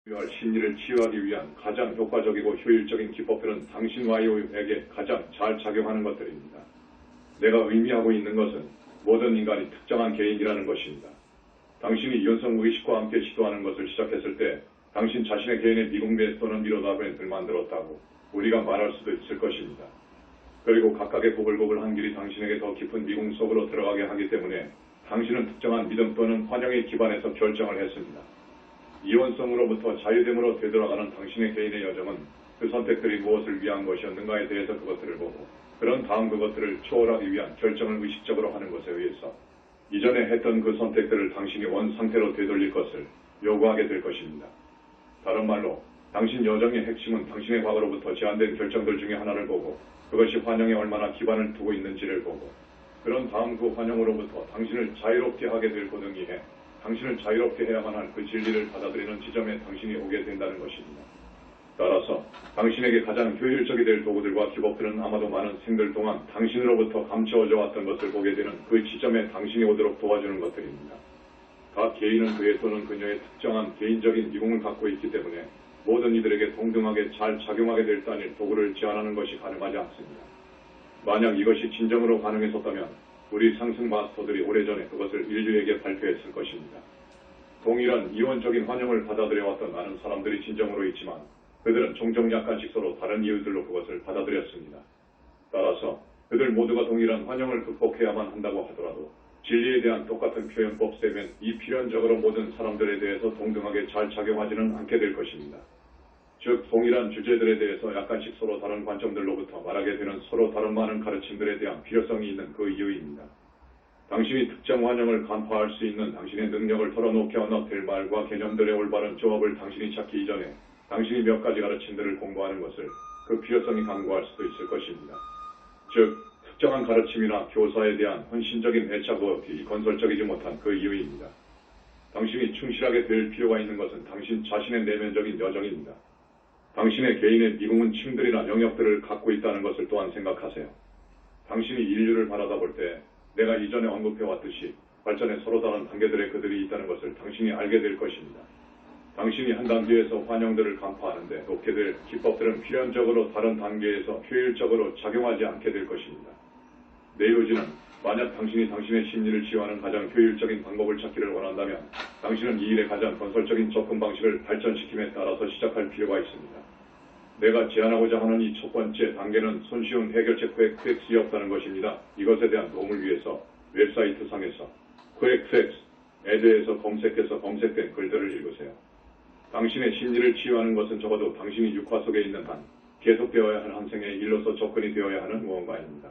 심리를 치유하기 위한 가장 효과적이고 효율적인 기법들은 당신 와이오에게 가장 잘 작용하는 것들입니다. 내가 의미하고 있는 것은 모든 인간이 특정한 개인이라는 것입니다. 당신이 이혼성 의식과 함께 시도하는 것을 시작했을 때 당신 자신의 개인의 미공개 또는 미로다벤을 만들었다고 우리가 말할 수도 있을 것입니다. 그리고 각각의 보글보글한 길이 당신에게 더 깊은 미궁 속으로 들어가게 하기 때문에 당신은 특정한 믿음 또는 환영에 기반해서 결정을 했습니다. 이원성으로부터 자유됨으로 되돌아가는 당신의 개인의 여정은 그 선택들이 무엇을 위한 것이었는가에 대해서 그것들을 보고 그런 다음 그것들을 초월하기 위한 결정을 의식적으로 하는 것에 의해서 이전에 했던 그 선택들을 당신이 원 상태로 되돌릴 것을 요구하게 될 것입니다. 다른 말로 당신 여정의 핵심은 당신의 과거로부터 제한된 결정들 중에 하나를 보고 그것이 환영에 얼마나 기반을 두고 있는지를 보고 그런 다음 그 환영으로부터 당신을 자유롭게 하게 될 고등이해 당신을 자유롭게 해야만 할 그 진리를 받아들이는 지점에 당신이 오게 된다는 것입니다. 따라서 당신에게 가장 효율적이 될 도구들과 기법들은 아마도 많은 생들 동안 당신으로부터 감춰져 왔던 것을 보게 되는 그 지점에 당신이 오도록 도와주는 것들입니다. 각 개인은 그의 또는 그녀의 특정한 개인적인 미궁을 갖고 있기 때문에 모든 이들에게 동등하게 잘 작용하게 될 단일 도구를 제안하는 것이 가능하지 않습니다. 만약 이것이 진정으로 가능했었다면 우리 상승 마스터들이 오래전에 그것을 인류에게 발표했을 것입니다. 동일한 이원적인 환영을 받아들여왔던 많은 사람들이 진정으로 있지만 그들은 종종 약간씩 서로 다른 이유들로 그것을 받아들였습니다. 따라서 그들 모두가 동일한 환영을 극복해야만 한다고 하더라도 진리에 대한 똑같은 표현법 셈엔 이 필연적으로 모든 사람들에 대해서 동등하게 잘 작용하지는 않게 될 것입니다. 즉 동일한 주제들에 대해서 약간씩 서로 다른 관점들로부터 말하게 되는 서로 다른 많은 가르침들에 대한 필요성이 있는 그 이유입니다. 당신이 특정 환영을 간파할 수 있는 당신의 능력을 털어놓게 하는 될 말과 개념들의 올바른 조합을 당신이 찾기 이전에 당신이 몇 가지 가르침들을 공부하는 것을 그 필요성이 강구할 수도 있을 것입니다. 즉 특정한 가르침이나 교사에 대한 헌신적인 애착과 건설적이지 못한 그 이유입니다. 당신이 충실하게 될 필요가 있는 것은 당신 자신의 내면적인 여정입니다. 당신의 개인의 미궁은 층들이나 영역들을 갖고 있다는 것을 또한 생각하세요. 당신이 인류를 바라다 볼 때 내가 이전에 언급해왔듯이 발전의 서로 다른 단계들의 그들이 있다는 것을 당신이 알게 될 것입니다. 당신이 한 단계에서 환영들을 간파하는데 놓게 될 기법들은 필연적으로 다른 단계에서 효율적으로 작용하지 않게 될 것입니다. 내 요지는 만약 당신이 당신의 심리를 치유하는 가장 효율적인 방법을 찾기를 원한다면 당신은 이 일의 가장 건설적인 접근 방식을 발전시킴에 따라서 시작할 필요가 있습니다. 내가 제안하고자 하는 이 첫 번째 단계는 손쉬운 해결책 퀘익팩스였다는 것입니다. 이것에 대한 도움을 위해서 웹사이트 상에서 퀘익팩스에 대해서 검색해서 검색된 글들을 읽으세요. 당신의 심리를 치유하는 것은 적어도 당신이 육화 속에 있는 한 계속되어야 할 한 생의 일로서 접근이 되어야 하는 무언가입니다.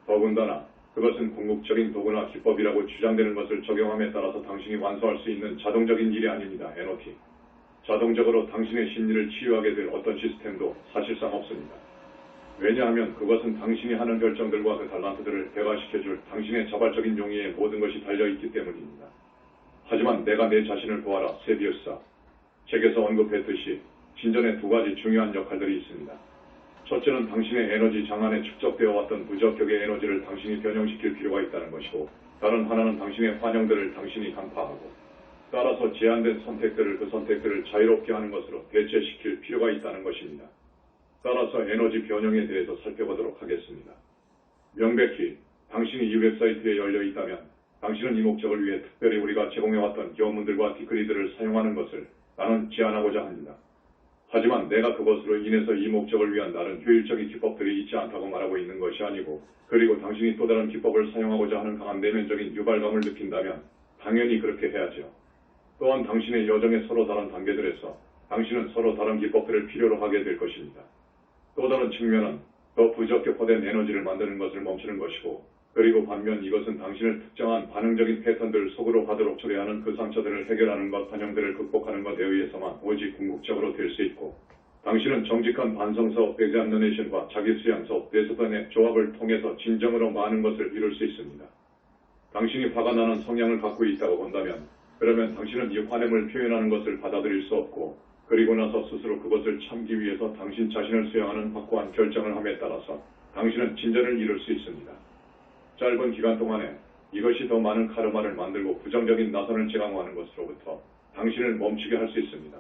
더군다나 그것은 궁극적인 도구나 기법이라고 주장되는 것을 적용함에 따라서 당신이 완수할 수 있는 자동적인 일이 아닙니다. NOT. 자동적으로 당신의 심리를 치유하게 될 어떤 시스템도 사실상 없습니다. 왜냐하면 그것은 당신이 하는 결정들과 그 달란트들을 배가시켜줄 당신의 자발적인 용의에 모든 것이 달려있기 때문입니다. 하지만 내가 내 자신을 보아라. 세비우스. 책에서 언급했듯이 신전에 두 가지 중요한 역할들이 있습니다. 첫째는 당신의 에너지 장안에 축적되어 왔던 부적격의 에너지를 당신이 변형시킬 필요가 있다는 것이고 다른 하나는 당신의 환영들을 당신이 간파하고 따라서 제한된 선택들을 그 선택들을 자유롭게 하는 것으로 대체시킬 필요가 있다는 것입니다. 따라서 에너지 변형에 대해서 살펴보도록 하겠습니다. 명백히 당신이 이 웹사이트에 열려 있다면 당신은 이 목적을 위해 특별히 우리가 제공해왔던 교문들과 디크리들을 사용하는 것을 나는 제안하고자 합니다. 하지만 내가 그것으로 인해서 이 목적을 위한 다른 효율적인 기법들이 있지 않다고 말하고 있는 것이 아니고 그리고 당신이 또 다른 기법을 사용하고자 하는 강한 내면적인 유발감을 느낀다면 당연히 그렇게 해야죠. 또한 당신의 여정의 서로 다른 단계들에서 당신은 서로 다른 기법들을 필요로 하게 될 것입니다. 또 다른 측면은 더 부적격화된 에너지를 만드는 것을 멈추는 것이고 그리고 반면 이것은 당신을 특정한 반응적인 패턴들 속으로 가도록 초래하는 그 상처들을 해결하는 것, 환영들을 극복하는 것에 의해서만 오직 궁극적으로 될 수 있고 당신은 정직한 반성사업, examination과 자기수양사업, 데스턴의 조합을 통해서 진정으로 많은 것을 이룰 수 있습니다. 당신이 화가 나는 성향을 갖고 있다고 본다면 그러면 당신은 이 화냄을 표현하는 것을 받아들일 수 없고 그리고 나서 스스로 그것을 참기 위해서 당신 자신을 수용하는 확고한 결정을 함에 따라서 당신은 진전을 이룰 수 있습니다. 짧은 기간 동안에 이것이 더 많은 카르마를 만들고 부정적인 나선을 제강화하는 것으로부터 당신을 멈추게 할 수 있습니다.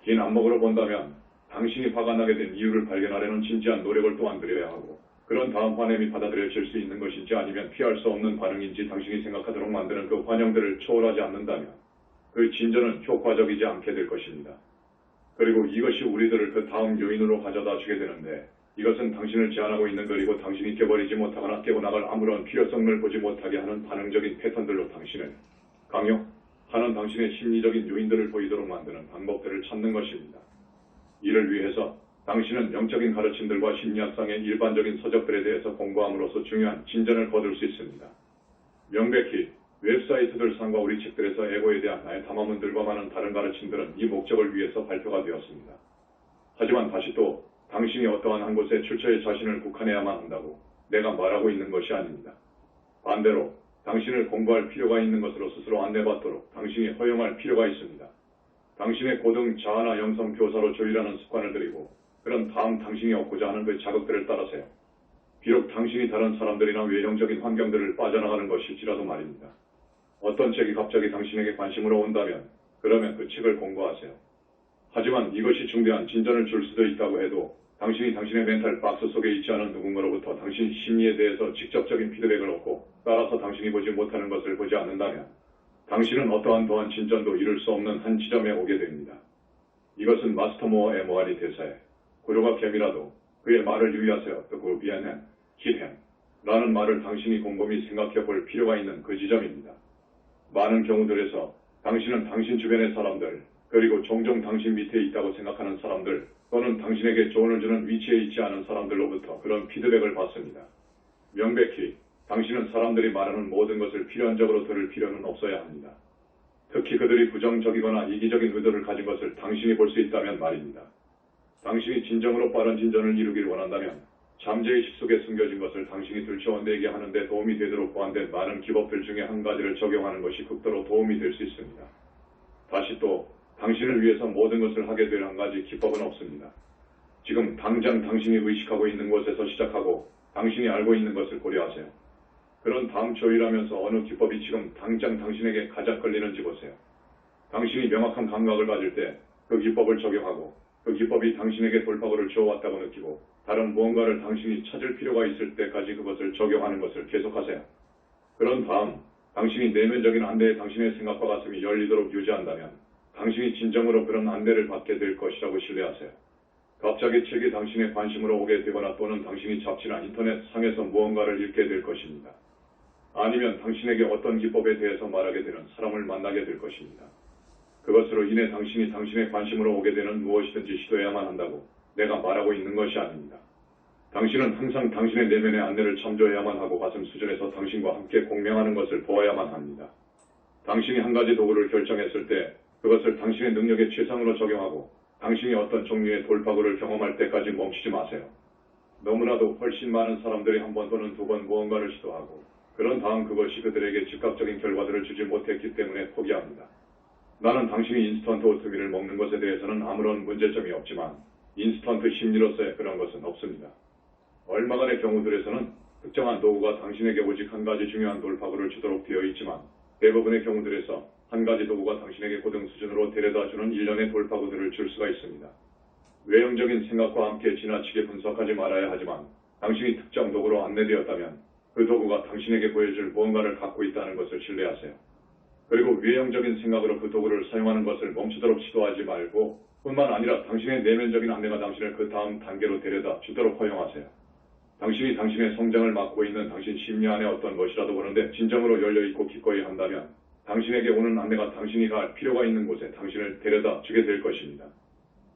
긴 안목으로 본다면 당신이 화가 나게 된 이유를 발견하려는 진지한 노력을 또한 들여야 하고, 그런 다음 화냄이 받아들여질 수 있는 것인지 아니면 피할 수 없는 반응인지 당신이 생각하도록 만드는 그 환영들을 초월하지 않는다면 그 진전은 효과적이지 않게 될 것입니다. 그리고 이것이 우리들을 그 다음 요인으로 가져다 주게 되는데, 이것은 당신을 제한하고 있는 그리고 당신이 깨버리지 못하거나 깨고나갈 아무런 필요성을 보지 못하게 하는 반응적인 패턴들로 당신을 강요하는 당신의 심리적인 요인들을 보이도록 만드는 방법들을 찾는 것입니다. 이를 위해서 당신은 영적인 가르침들과 심리학상의 일반적인 서적들에 대해서 공부함으로써 중요한 진전을 거둘 수 있습니다. 명백히 웹사이트들 상과 우리 책들에서 에고에 대한 나의 담화문들과 많은 다른 가르침들은 이 목적을 위해서 발표가 되었습니다. 하지만 다시 또 당신이 어떠한 한 곳에 출처에 자신을 국한해야만 한다고 내가 말하고 있는 것이 아닙니다. 반대로 당신을 공부할 필요가 있는 것으로 스스로 안내받도록 당신이 허용할 필요가 있습니다. 당신의 고등 자아나 영성 교사로 조율하는 습관을 들이고 그런 다음 당신이 얻고자 하는 그 자극들을 따르세요. 비록 당신이 다른 사람들이나 외형적인 환경들을 빠져나가는 것일지라도 말입니다. 어떤 책이 갑자기 당신에게 관심으로 온다면 그러면 그 책을 공부하세요. 하지만 이것이 중대한 진전을 줄 수도 있다고 해도 당신이 당신의 멘탈 박스 속에 있지 않은 누군가로부터 당신 심리에 대해서 직접적인 피드백을 얻고 따라서 당신이 보지 못하는 것을 보지 않는다면 당신은 어떠한 더한 진전도 이룰 수 없는 한 지점에 오게 됩니다. 이것은 마스터 모어 에모아리 대사에 고려가 갬이라도 그의 말을 유의하세요. 그 비엔햄, 히햄 라는 말을 당신이 곰곰이 생각해 볼 필요가 있는 그 지점입니다. 많은 경우들에서 당신은 당신 주변의 사람들 그리고 종종 당신 밑에 있다고 생각하는 사람들 또는 당신에게 조언을 주는 위치에 있지 않은 사람들로부터 그런 피드백을 받습니다. 명백히 당신은 사람들이 말하는 모든 것을 필연적으로 들을 필요는 없어야 합니다. 특히 그들이 부정적이거나 이기적인 의도를 가진 것을 당신이 볼 수 있다면 말입니다. 당신이 진정으로 빠른 진전을 이루길 원한다면 잠재의식 속에 숨겨진 것을 당신이 들춰내게 하는 데 도움이 되도록 보완된 많은 기법들 중에 한 가지를 적용하는 것이 극도로 도움이 될 수 있습니다. 다시 또 당신을 위해서 모든 것을 하게 될 한 가지 기법은 없습니다. 지금 당장 당신이 의식하고 있는 곳에서 시작하고 당신이 알고 있는 것을 고려하세요. 그런 다음 조율하면서 어느 기법이 지금 당장 당신에게 가장 끌리는지 보세요. 당신이 명확한 감각을 가질 때 그 기법을 적용하고 그 기법이 당신에게 돌파구를 주어왔다고 느끼고 다른 무언가를 당신이 찾을 필요가 있을 때까지 그것을 적용하는 것을 계속하세요. 그런 다음 당신이 내면적인 안대에 당신의 생각과 가슴이 열리도록 유지한다면 당신이 진정으로 그런 안대를 받게 될 것이라고 신뢰하세요. 갑자기 책이 당신의 관심으로 오게 되거나 또는 당신이 잡지나 인터넷 상에서 무언가를 읽게 될 것입니다. 아니면 당신에게 어떤 기법에 대해서 말하게 되는 사람을 만나게 될 것입니다. 그것으로 인해 당신이 당신의 관심으로 오게 되는 무엇이든지 시도해야만 한다고 내가 말하고 있는 것이 아닙니다. 당신은 항상 당신의 내면의 안내를 참조해야만 하고 가슴 수준에서 당신과 함께 공명하는 것을 보아야만 합니다. 당신이 한 가지 도구를 결정했을 때 그것을 당신의 능력의 최상으로 적용하고 당신이 어떤 종류의 돌파구를 경험할 때까지 멈추지 마세요. 너무나도 훨씬 많은 사람들이 한 번 또는 두 번 무언가를 시도하고 그런 다음 그것이 그들에게 즉각적인 결과들을 주지 못했기 때문에 포기합니다. 나는 당신이 인스턴트 오트밀을 먹는 것에 대해서는 아무런 문제점이 없지만 인스턴트 심리로서의 그런 것은 없습니다. 얼마간의 경우들에서는 특정한 도구가 당신에게 오직 한 가지 중요한 돌파구를 주도록 되어 있지만 대부분의 경우들에서 한 가지 도구가 당신에게 고등 수준으로 데려다주는 일련의 돌파구들을 줄 수가 있습니다. 외형적인 생각과 함께 지나치게 분석하지 말아야 하지만 당신이 특정 도구로 안내되었다면 그 도구가 당신에게 보여줄 무언가를 갖고 있다는 것을 신뢰하세요. 그리고 외형적인 생각으로 그 도구를 사용하는 것을 멈추도록 시도하지 말고 뿐만 아니라 당신의 내면적인 안내가 당신을 그 다음 단계로 데려다 주도록 허용하세요. 당신이 당신의 성장을 막고 있는 당신 심리 안에 어떤 것이라도 보는데 진정으로 열려있고 기꺼이 한다면 당신에게 오는 안내가 당신이 갈 필요가 있는 곳에 당신을 데려다 주게 될 것입니다.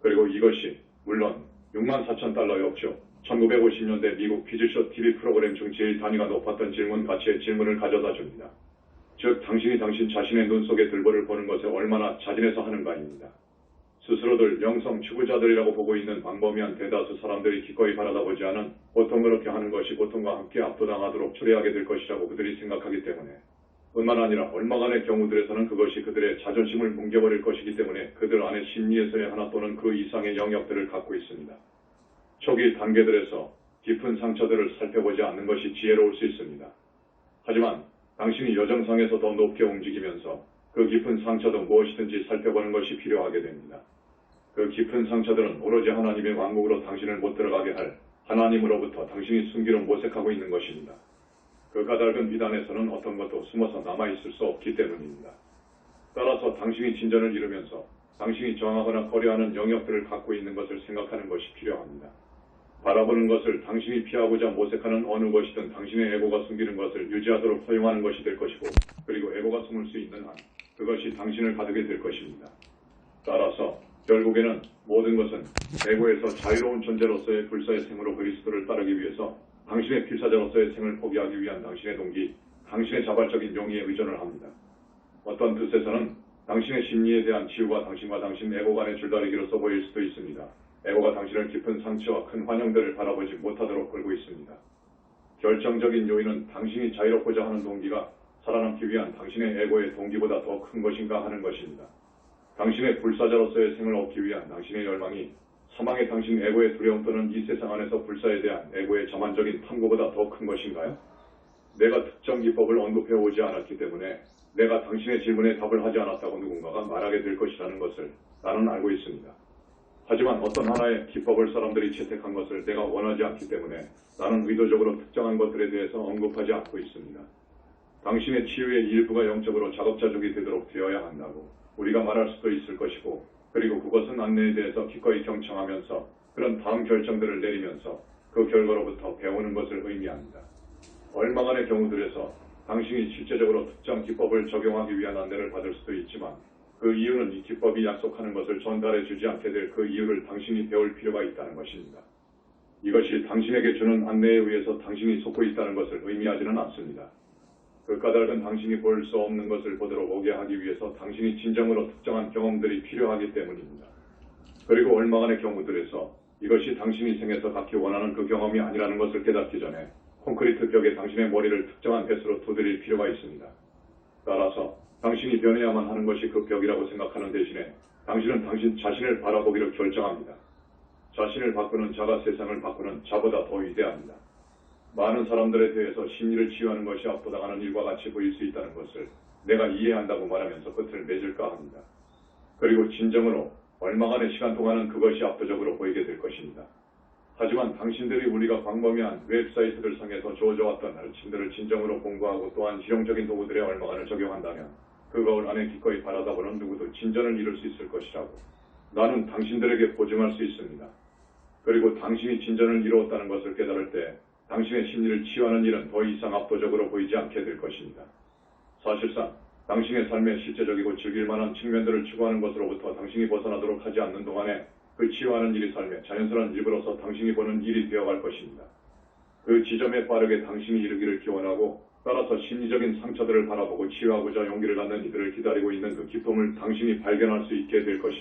그리고 이것이 물론 $64,000의 없죠. 1950년대 미국 퀴즈쇼 TV 프로그램 중 제일 단위가 높았던 질문 가치의 질문을 가져다 줍니다. 즉 당신이 당신 자신의 눈 속에 들보를 보는 것에 얼마나 자진해서 하는가입니다. 스스로들 영성 추구자들이라고 보고 있는 광범위한 대다수 사람들이 기꺼이 바라다 보지 않은 보통 그렇게 하는 것이 고통과 함께 압도당하도록 초래하게 될 것이라고 그들이 생각하기 때문에 뿐만 아니라 얼마간의 경우들에서는 그것이 그들의 자존심을 뭉개버릴 것이기 때문에 그들 안의 심리에서의 하나 또는 그 이상의 영역들을 갖고 있습니다. 초기 단계들에서 깊은 상처들을 살펴보지 않는 것이 지혜로울 수 있습니다. 하지만 당신이 여정상에서 더 높게 움직이면서 그 깊은 상처도 무엇이든지 살펴보는 것이 필요하게 됩니다. 그 깊은 상처들은 오로지 하나님의 왕국으로 당신을 못 들어가게 할 하나님으로부터 당신이 숨기로 모색하고 있는 것입니다. 그 까닭은 비단에서는 어떤 것도 숨어서 남아있을 수 없기 때문입니다. 따라서 당신이 진전을 이루면서 당신이 저항하거나 거래하는 영역들을 갖고 있는 것을 생각하는 것이 필요합니다. 바라보는 것을 당신이 피하고자 모색하는 어느 것이든 당신의 에고가 숨기는 것을 유지하도록 허용하는 것이 될 것이고, 그리고 에고가 숨을 수 있는 한 그것이 당신을 가두게 될 것입니다. 따라서 결국에는 모든 것은 에고에서 자유로운 존재로서의 불사의 생으로 그리스도를 따르기 위해서 당신의 필사자로서의 생을 포기하기 위한 당신의 동기, 당신의 자발적인 용의에 의존을 합니다. 어떤 뜻에서는 당신의 심리에 대한 치유가 당신과 당신 에고 간의 줄다리기로서 보일 수도 있습니다. 에고가 당신을 깊은 상처와 큰 환영들을 바라보지 못하도록 걸고 있습니다. 결정적인 요인은 당신이 자유롭고자 하는 동기가 살아남기 위한 당신의 에고의 동기보다 더 큰 것인가 하는 것입니다. 당신의 불사자로서의 생을 얻기 위한 당신의 열망이 사망의 당신 에고의 두려움 또는 이 세상 안에서 불사에 대한 에고의 자만적인 탐구보다 더 큰 것인가요? 내가 특정 기법을 언급해 오지 않았기 때문에 내가 당신의 질문에 답을 하지 않았다고 누군가가 말하게 될 것이라는 것을 나는 알고 있습니다. 하지만 어떤 하나의 기법을 사람들이 채택한 것을 내가 원하지 않기 때문에 나는 의도적으로 특정한 것들에 대해서 언급하지 않고 있습니다. 당신의 치유의 일부가 영적으로 작업자족이 되도록 되어야 한다고 우리가 말할 수도 있을 것이고, 그리고 그것은 안내에 대해서 기꺼이 경청하면서 그런 다음 결정들을 내리면서 그 결과로부터 배우는 것을 의미합니다. 얼마간의 경우들에서 당신이 실제적으로 특정 기법을 적용하기 위한 안내를 받을 수도 있지만 그 이유는 이 기법이 약속하는 것을 전달해 주지 않게 될 그 이유를 당신이 배울 필요가 있다는 것입니다. 이것이 당신에게 주는 안내에 의해서 당신이 속고 있다는 것을 의미하지는 않습니다. 그 까닭은 당신이 볼 수 없는 것을 보도록 오게 하기 위해서 당신이 진정으로 특정한 경험들이 필요하기 때문입니다. 그리고 얼마간의 경우들에서 이것이 당신이 생에서 갖기 원하는 그 경험이 아니라는 것을 깨닫기 전에 콘크리트 벽에 당신의 머리를 특정한 횟수로 두드릴 필요가 있습니다. 따라서 당신이 변해야만 하는 것이 그 벽이라고 생각하는 대신에 당신은 당신 자신을 바라보기로 결정합니다. 자신을 바꾸는 자가 세상을 바꾸는 자보다 더 위대합니다. 많은 사람들에 대해서 심리를 치유하는 것이 압도당하는 일과 같이 보일 수 있다는 것을 내가 이해한다고 말하면서 끝을 맺을까 합니다. 그리고 진정으로 얼마간의 시간 동안은 그것이 압도적으로 보이게 될 것입니다. 하지만 당신들이 우리가 광범위한 웹사이트들 상에서 주어져왔던 가르침들을 진정으로 공부하고 또한 실용적인 도구들의 얼마간을 적용한다면 그 거울 안에 기꺼이 바라다 보는 누구도 진전을 이룰 수 있을 것이라고 나는 당신들에게 보증할 수 있습니다. 그리고 당신이 진전을 이루었다는 것을 깨달을 때 당신의 심리를 치유하는 일은 더 이상 압도적으로 보이지 않게 될 것입니다. 사실상 당신의 삶의 실제적이고 즐길 만한 측면들을 추구하는 것으로부터 당신이 벗어나도록 하지 않는 동안에 그 치유하는 일이 삶의 자연스러운 일부로서 당신이 보는 일이 되어갈 것입니다. 그 지점에 빠르게 당신이 이르기를 기원하고 따라서 심리적인 상처들을 바라보고 치유하고자 용기를 갖는 이들을 기다리고 있는 그 기쁨을 당신이 발견할 수 있게 될 것입니다.